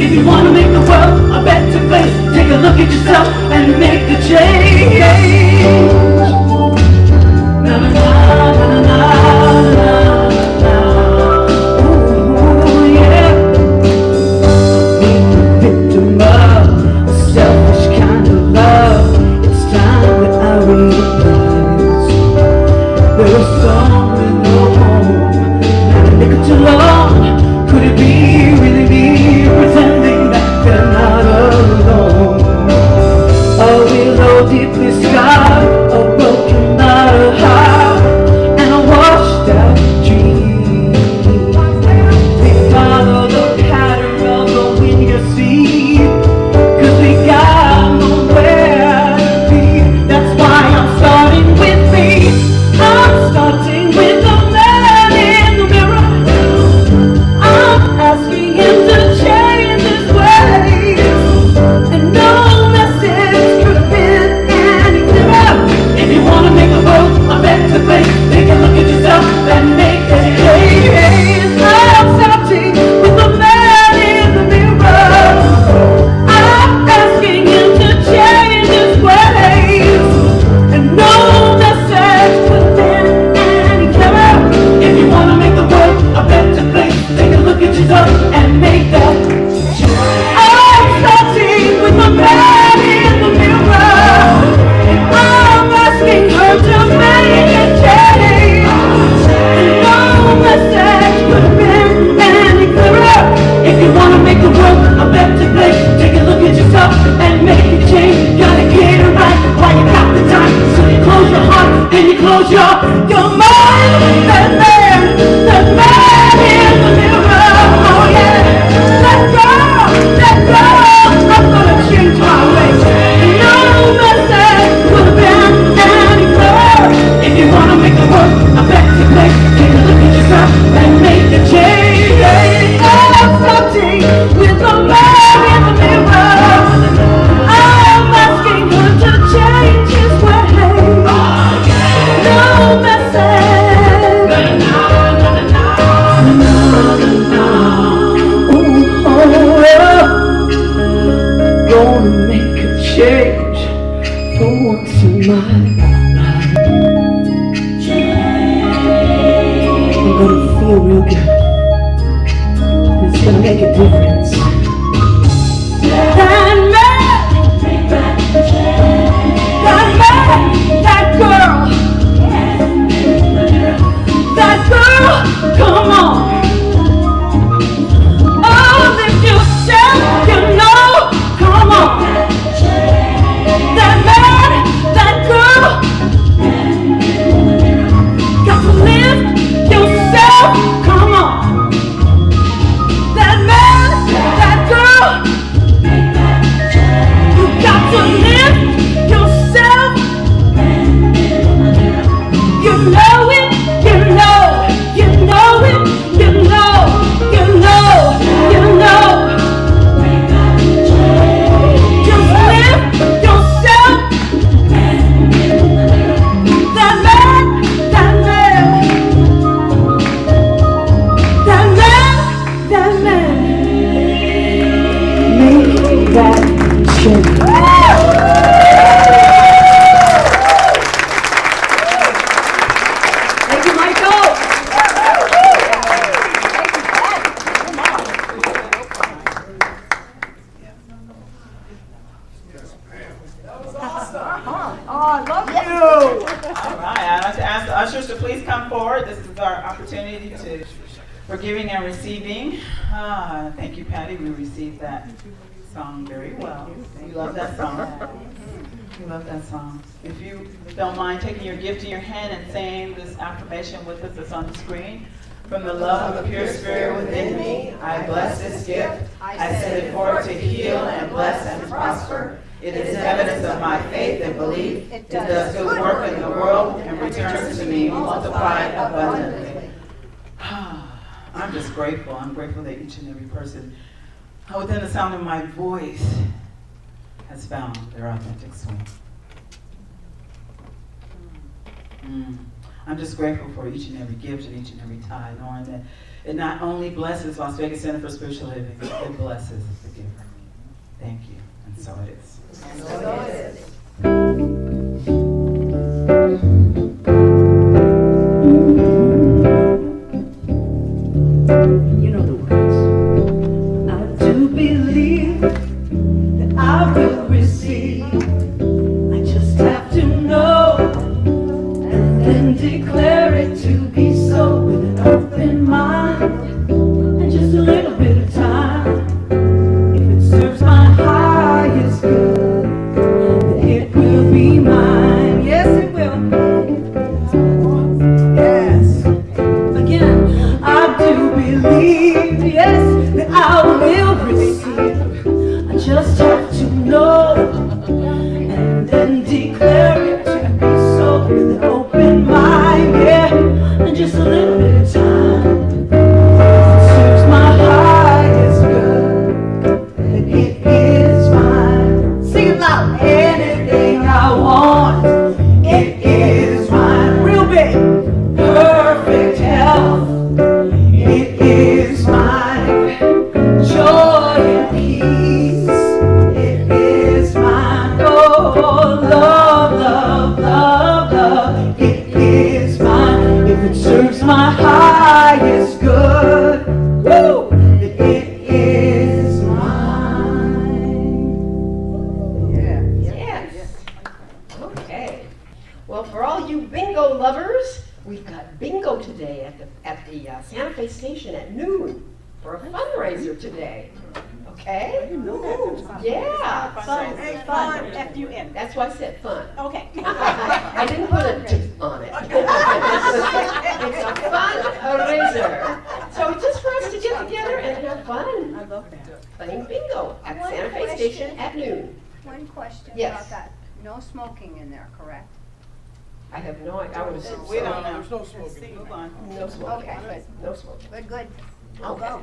If you want to make the world a better place, take a look at yourself and make a change. Na na na na na na na. Ooh, yeah. Being the victim of a selfish kind of love. It's time that I realize there are some with no home, not a nickel too long. Could it be, really be, pretending that they're not alone? A willow deeply scarred, a broken bottle heart, and a washed out dream. We follow the pattern of the wind, you see, 'cause we got nowhere to be. That's why I'm starting with me. I'm starting with the man in the mirror. I'm asking him to change his ways. And no message could have been any clearer. If you want to make the world a better place, take a look at yourself and make a change. I'm starting with the man in the mirror. I'm asking him to change his ways. And no message could have been any clearer. If you want to make the world a better place, take a look at yourself and make that change. I'm starting with the man in the mirror. I'm asking her to make a change. And no message could have been any clearer. If you want to make the world a better place, take a look at yourself and make a change. Gotta get it right while you got the time. So you close your heart and you close your mind. That man in the mirror. Oh yeah. Let go. I'm gonna change my ways. No message could have been any clearer. If you wanna make the world a better place, take a look at yourself and make a change. I'm starting with the man in the mirror. I'm asking her to change his ways. No message. Ooh, oh, yeah. Gonna make a change for once in my life. I'm gonna feel real good. It's gonna make a difference. That man, that girl, come on. Oh, lift yourself, you know, come on. That man, that girl, got to lift yourself, come on. That man, that girl, you got to lift yourself. You know it, you know, you know it, you know, you know, you know. Just lift yourself. That man, that man, that man, that man. Make that change. Thank you, Michael. please come forward. This is our opportunity for giving and receiving. Thank you, Patty. We received that song very well. We love that song. We love that song. If you don't mind taking your gift in your hand and saying this affirmation with us that's on the screen. From the love of the pure spirit within me, I bless this gift. I send it forth to heal and bless and prosper. It is evidence of my faith and belief. It does good work in the world and returns to me multiplied abundantly. I'm just grateful. I'm grateful that each and every person within the sound of my voice has found their authentic soul. I'm just grateful for each and every gift and each and every tithe, knowing that it not only blesses Las Vegas Center for Spiritual Living, it blesses the giver. Thank you. And so it is. And so it is. You know the words. I do believe that I will receive. I just have to know and then declare it to be so with an open mind and just a little bit of time. If it serves my highest good, then it will be mine. Yes, it will. Yes. Again, I do believe, yes, that I will receive. I just have to know and then declare it to be so with an open mind, yeah, and just a little bit of time. It serves my highest good, and it is mine. Sing it loud. Anything I want, it is mine. Real big. Perfect health, it is mine. Joy and peace, it is mine. Oh, love, love, love, love, it is mine. If it serves my highest good, woo, it is mine. Yes. Okay. Well, for all you bingo lovers, we've got bingo today at the Santa Fe station at noon for a fundraiser today. Okay? Yeah. Fun. Fun. F-U-N. That's why I said fun. Okay. I didn't put a T on it. It's a fundraiser. So just for us to get together and have fun. I love that. Playing bingo at Santa Fe station at noon. One question Yes. about that. No smoking in there, correct? I have no idea. I would assume We so. don't know. There's no smoking. Move on. No smoking. Okay, good. No smoking. Good, good. Okay.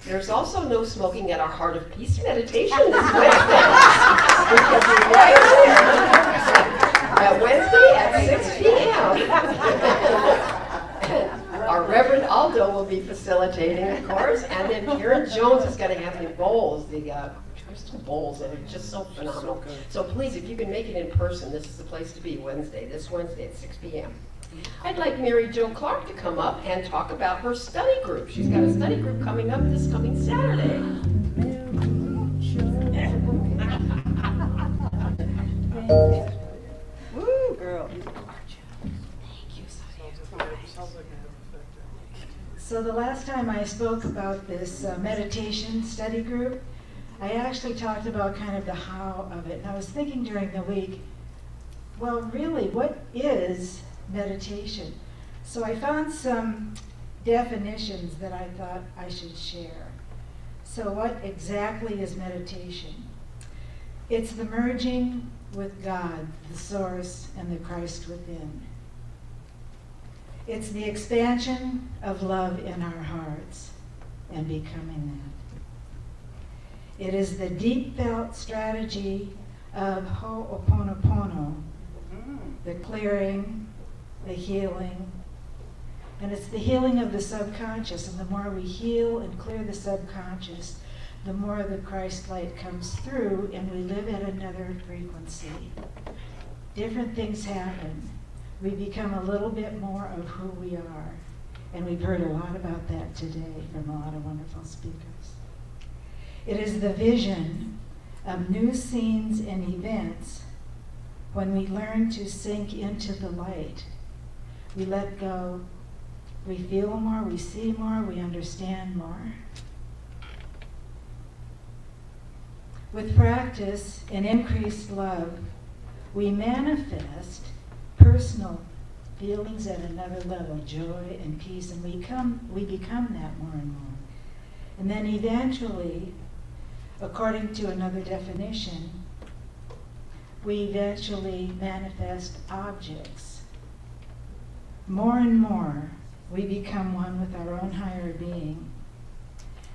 There's also no smoking at our Heart of Peace meditation this Wednesday. Because we're right here. Wednesday at 6 p.m. Our Reverend Aldo will be facilitating, of course, and then Karen Jones is going to have the bowls, the crystal bowls, and it's just so phenomenal. So please, if you can make it in person, this is the place to be this Wednesday at 6 p.m. I'd like Mary Jo Clark to come up and talk about her study group. She's got a study group coming up this coming Saturday. Woo, girl. So the last time I spoke about this meditation study group, I actually talked about kind of the how of it. And I was thinking during the week, well, really, what is meditation? So I found some definitions that I thought I should share. So what exactly is meditation? It's the merging with God, the source, and the Christ within. It's the expansion of love in our hearts and becoming that. It is the deep felt strategy of Ho'oponopono, the clearing, the healing, and it's the healing of the subconscious. And the more we heal and clear the subconscious, the more the Christ light comes through and we live at another frequency. Different things happen. We become a little bit more of who we are. And we've heard a lot about that today from a lot of wonderful speakers. It is the vision of new scenes and events when we learn to sink into the light, we let go, we feel more, we see more, we understand more. With practice and increased love, we manifest personal feelings at another level, joy and peace, and we become that more and more. And then eventually, according to another definition, we eventually manifest objects. More and more, we become one with our own higher being.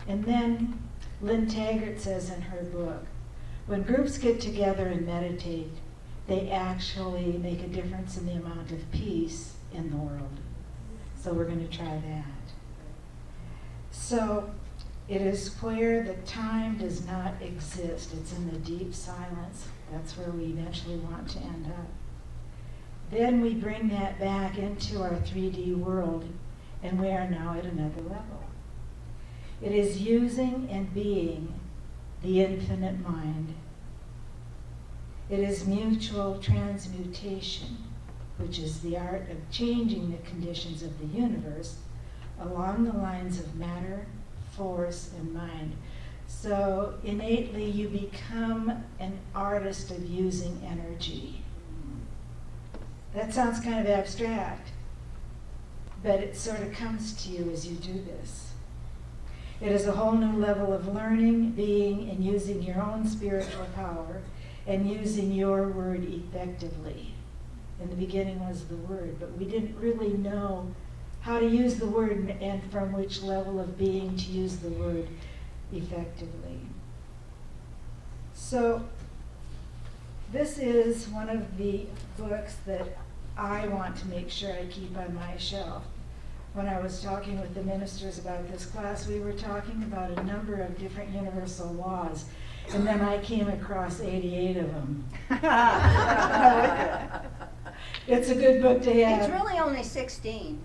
And then Lynn Taggart says in her book, when groups get together and meditate, they actually make a difference in the amount of peace in the world. So we're going to try that. So it is where the time does not exist. It's in the deep silence. That's where we eventually want to end up. Then we bring that back into our 3D world, and we are now at another level. It is using and being the infinite mind. It is mutual transmutation, which is the art of changing the conditions of the universe along the lines of matter, force, and mind. So innately you become an artist of using energy. That sounds kind of abstract, but it sort of comes to you as you do this. It is a whole new level of learning, being, and using your own spiritual power and using your word effectively. In the beginning was the word, but we didn't really know how to use the word and from which level of being to use the word effectively. So this is one of the books that I want to make sure I keep on my shelf. When I was talking with the ministers about this class, we were talking about a number of different universal laws, and then I came across 88 of them. It's a good book to have. It's really only 16.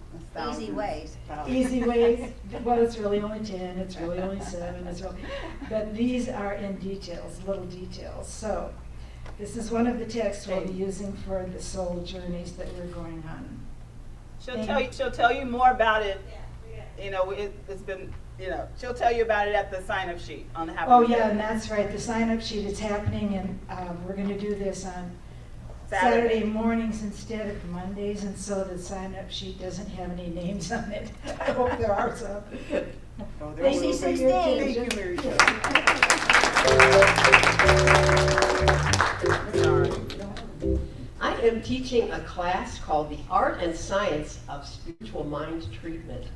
Easy ways. Easy ways. Well, it's really only 10. It's really only 7. But these are in details, little details. So this is one of the texts we'll be using for the soul journeys that we're going on. She'll tell you more about it. You know, it's been, you know, she'll tell you about it at the sign-up sheet on the Happy Oh Day. yeah, and that's right. The sign-up sheet is happening, and we're going to do this on Saturday. Saturday mornings instead of Mondays, and so the sign-up sheet doesn't have any names on it. I hope there are some. Thank you, 16. Thank you, Mary Jo. I am teaching a class called The Art and Science of Spiritual Mind Treatment.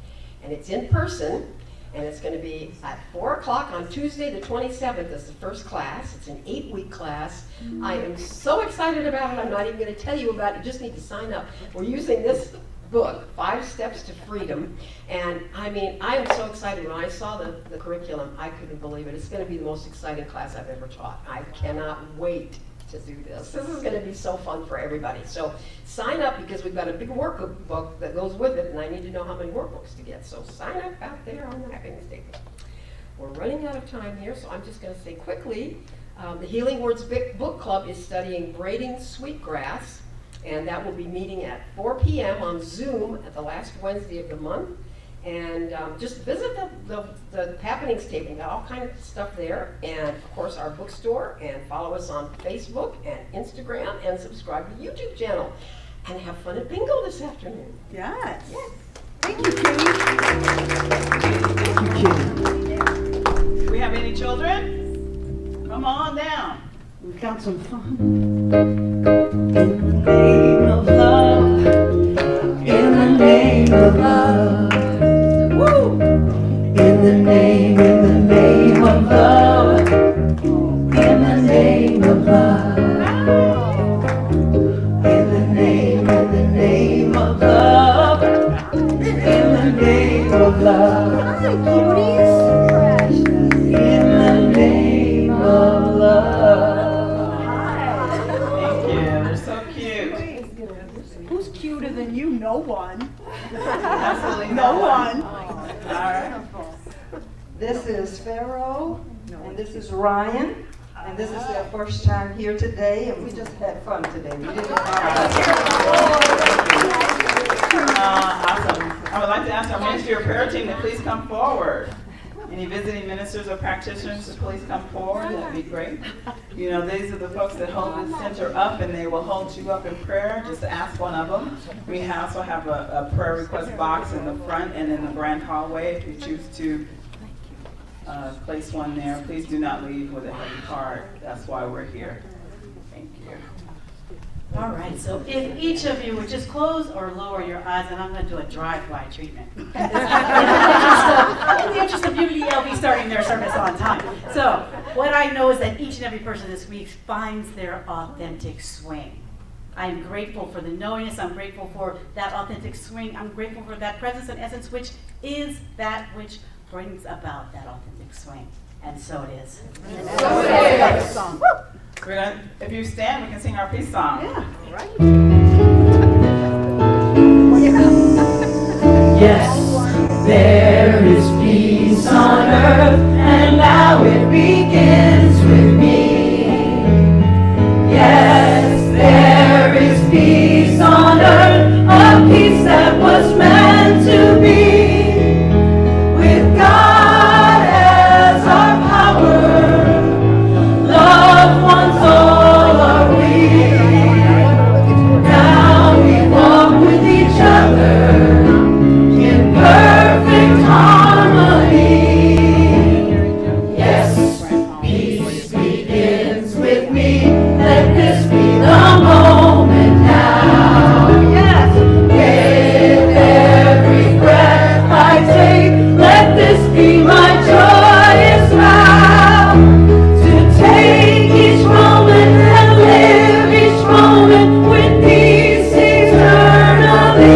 And it's in person, and it's going to be at 4 o'clock on Tuesday the 27th is the first class. It's an 8-week class. I am so excited about it, I'm not even going to tell you about it. You just need to sign up. We're using this book, 5 Steps to Freedom. And I mean, I am so excited. When I saw the curriculum, I couldn't believe it. It's going to be the most exciting class I've ever taught. I cannot wait to do this. This is going to be so fun for everybody. So sign up, because we've got a big workbook that goes with it, and I need to know how many workbooks to get. So sign up out there on the happiness table. We're running out of time here, so I'm just going to say quickly, the Healing Words Book Club is studying braiding sweetgrass, and that will be meeting at 4 p.m. on Zoom at the last Wednesday of the month. And just visit the happenings table. We've got all kinds of stuff there. And of course our bookstore, and follow us on Facebook and Instagram, and subscribe to the YouTube channel. And have fun at bingo this afternoon. Yes. Yes. Thank you, Kitty. Thank you, Kitty. Do we have any children? Come on down. We've got some fun. In the name of love. In the name of love. Woo! In the name of love. In the name of love. In the name of love. In the name of love. Hi, cuties. In the name of love. Thank you. They're so cute. Who's cuter than you? No one. Absolutely No one. All right. This is Pharaoh, and this is Ryan, and this is their first time here today, and we just had fun today. We didn't Awesome. I would like to ask our ministry or prayer team to please come forward. Any visiting ministers or practitioners to please come forward. That'd be great. You know, these are the folks that hold this center up, and they will hold you up in prayer. Just ask one of them. We also have a prayer request box in the front and in the grand hallway if you choose to place one there. Please do not leave with a heavy heart. That's why we're here. Thank you. All right, so if each of you would just close or lower your eyes, and I'm going to do a drive-by treatment. In the interest of beauty, LV starting their service on time. So what I know is that each and every person this week finds their authentic swing. I am grateful for the knowingness. I'm grateful for that authentic swing. I'm grateful for that presence and essence, which is that which brings about that authentic swing. And so it is. So it is. If you stand, we can sing our peace song. Yeah, right. Yes, there is peace on earth, and now it begins with me. Yes, there is peace on earth, a peace that was meant to be. With God as our power, loved ones all are we. Now we walk with each other in perfect harmony. Yes, peace begins with me. Let this be the moment now. Yes, with every breath I take, let this be my joyous vow. To take each moment and live each moment with peace eternally.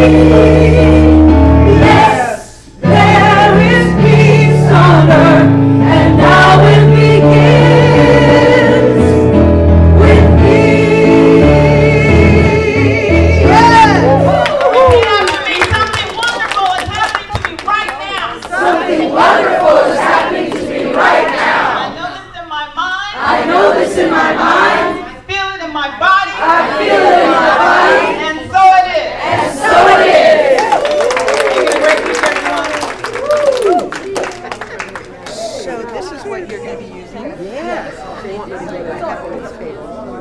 Yes, there is peace on earth, and now it begins with me. Yes! Something wonderful is happening to me right now. Something wonderful is happening to me right now. I know this in my mind. I feel it in my body. I feel it in my body. And so it is. And so it is. So this is what you're going to be using? Yes. They want me to go back up on this table.